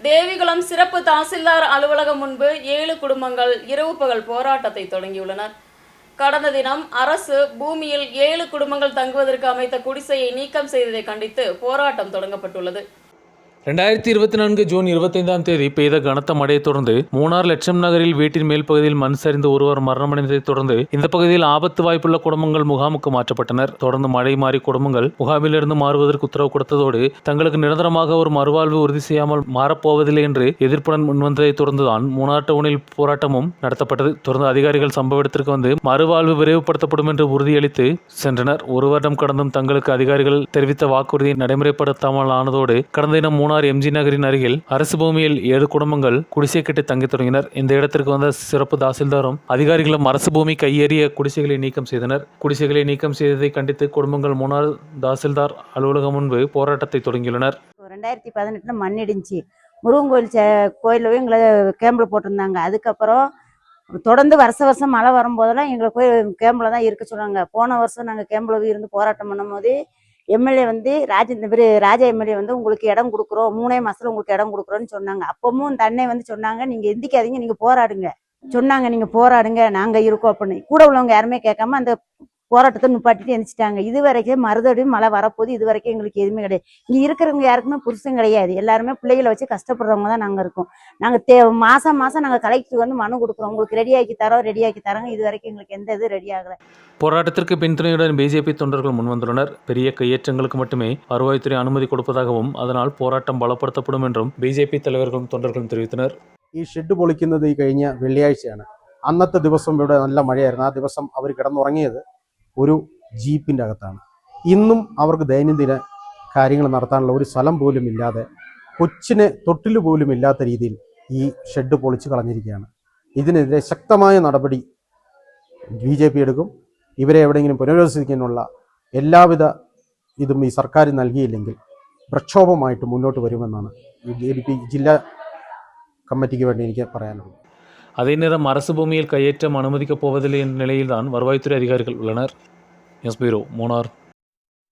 தேவிகுளம் சிறப்பு தாசில்தார் அலுவலகம் முன்பு 7 குடும்பங்கள் இரவு பகல் போராட்டத்தை தொடங்கியுள்ளனர். கடந்த தினம் அரசு பூமியில் 7 குடும்பங்கள் தங்குவதற்கு அமைத்த குடிசையை நீக்கம் செய்ததை கண்டித்து போராட்டம் தொடங்கப்பட்டுள்ளது. 2024 ஜூன் 25ஆம் தேதி பெய்த கனத்த மழையை தொடர்ந்து மூணார் லட்சம் நகரில் வீட்டின் மேல் பகுதியில் மண் சரிந்து ஒருவர் மரணமடைந்ததை தொடர்ந்து இந்த பகுதியில் ஆபத்து வாய்ப்புள்ள குடும்பங்கள் முகாமுக்கு மாற்றப்பட்டனர். தொடர்ந்து மழை மாறி குடும்பங்கள் முகாமிலிருந்து மாறுவதற்கு உத்தரவு கொடுத்ததோடு தங்களுக்கு நிரந்தரமாக ஒரு மறுவாழ்வு உறுதி செய்யாமல் மாறப்போவதில்லை என்று எதிர்ப்புடன் முன்வந்ததை தொடர்ந்துதான் மூணார் டவுனில் போராட்டமும் நடத்தப்பட்டது. தொடர்ந்து அதிகாரிகள் சம்பவ இடத்திற்கு வந்து மறுவாழ்வு விரைவுபடுத்தப்படும் என்று உறுதியளித்து சென்றனர். ஒரு வருடம் கடந்தும் தங்களுக்கு அதிகாரிகள் தெரிவித்த வாக்குறுதியை நடைமுறைப்படுத்தாமல் ஆனதோடு கடந்த தினம் மூணார் எம்ஜி நகரின் அருகில் அரசு பூமியில் 7 குடும்பங்கள் குடிசை கட்டி தங்கித் தொடங்கினர். இந்த இடத்திற்கு வந்த சிறப்பு தாசில்தாரும் அதிகாரிகளும் அரசு பூமி கையேறிய குடிசைகளை நீக்கம் செய்தனர். குடிசைகளை நீக்கம் செய்ததை கண்டித்து குடும்பங்கள் மூணார் தாசில்தார் அலுவலகம் முன்பு போராட்டத்தை தொடங்கியுள்ளனர். 2018 மண் இடிஞ்சு முருகன் கோயிலில் போய் எங்களை கேம்பில் போட்டிருந்தாங்க. அதுக்கப்புறம் தொடர்ந்து வருஷம் மழை வரும்போதெல்லாம் எங்களை போய் கேம்பில் தான் இருக்க சொன்னாங்க. போன வருஷம் நாங்கள் கேம்பில் போய் இருந்து போராட்டம் பண்ணும் போது எம்எல்ஏ வந்து ராஜா எம்எல்ஏ வந்து உங்களுக்கு இடம் கொடுக்குறோம், 3 மாசத்துல உங்களுக்கு இடம் கொடுக்குறோன்னு சொன்னாங்க. அப்பவும் இந்த அண்ணன் வந்து சொன்னாங்க, நீங்க எந்திக்காதீங்க, நீங்க போராடுங்க சொன்னாங்க. நீங்க போராடுங்க, நாங்க இருக்கோம் அப்படின்னு. கூட உள்ளவங்க யாருமே கேட்காம அந்த போராட்டத்தை நிப்பாட்டிட்டு எந்திச்சிட்டாங்க. இது வரைக்கும் மறுபடியும் மழை வரப்போது. இது வரைக்கும் எங்களுக்கு எதுவுமே கிடையாது. இங்க இருக்கிறவங்க யாருக்குமே புருஷன் கிடையாது. எல்லாருமே பிள்ளைகளை வச்சு கஷ்டப்படுறவங்க தான் நாங்க இருக்கோம். நாங்க மாசம் நாங்க கலெக்டருக்கு வந்து மனு கொடுக்குறோம், உங்களுக்கு ரெடியாக்கி தரோங்க. இது வரைக்கும் எங்களுக்கு எந்த இது ரெடி ஆகல. போராட்டத்திற்கு பின்துணையுடன் பிஜேபி தொண்டர்கள் முன்வந்துள்ளனர். பெரிய கையேற்றங்களுக்கு மட்டுமே வருவாய்த்துறை அனுமதி கொடுப்பதாகவும் அதனால் போராட்டம் பலப்படுத்தப்படும் என்றும் பிஜேപി தலைவர்களும் தொண்டர்களுം தெரிவித்தனர். ഈ ഷെഡ് പൊളിക്കുന്നത് ഈ കഴിഞ്ഞ വെള്ളിയാഴ്ചയാണ്. അന്നത്തെ ദിവസം ഇവിടെ നല്ല മഴയായിരുന്നു. ആ ദിവസം അവർ കിടന്നുറങ്ങിയത് ഒരു ജീപ്പിൻ്റെ അകത്താണ്. ഇന്നും അവർക്ക് ദൈനംദിന കാര്യങ്ങൾ നടത്താനുള്ള ഒരു സ്ഥലം പോലും ഇല്ലാതെ, കൊച്ചിന് തൊട്ടിൽ പോലും ഇല്ലാത്ത രീതിയിൽ ഈ ഷെഡ് പൊളിച്ച് കളഞ്ഞിരിക്കുകയാണ്. ഇതിനെതിരെ ശക്തമായ നടപടി ബിജെപി എടുക്കും. ഇവരെ എവിടെയെങ്കിലും പുനരധിവസിക്കാനുള്ള എല്ലാവിധ ഇതും ഈ സർക്കാർ നൽകിയില്ലെങ്കിൽ പ്രക്ഷോഭമായിട്ട് മുന്നോട്ട് വരുമെന്നാണ് ബിജെപി ജില്ലാ കമ്മിറ്റിക്ക് വേണ്ടി എനിക്ക് പറയാനുള്ളത്. அதே நேரம் அரசு பூமியில் கையேற்றம் அனுமதிக்கப் போவதில்லை என்ற நிலையில்தான் வருவாய்த்துறை அதிகாரிகள் உள்ளனர். News bureau, Munnar.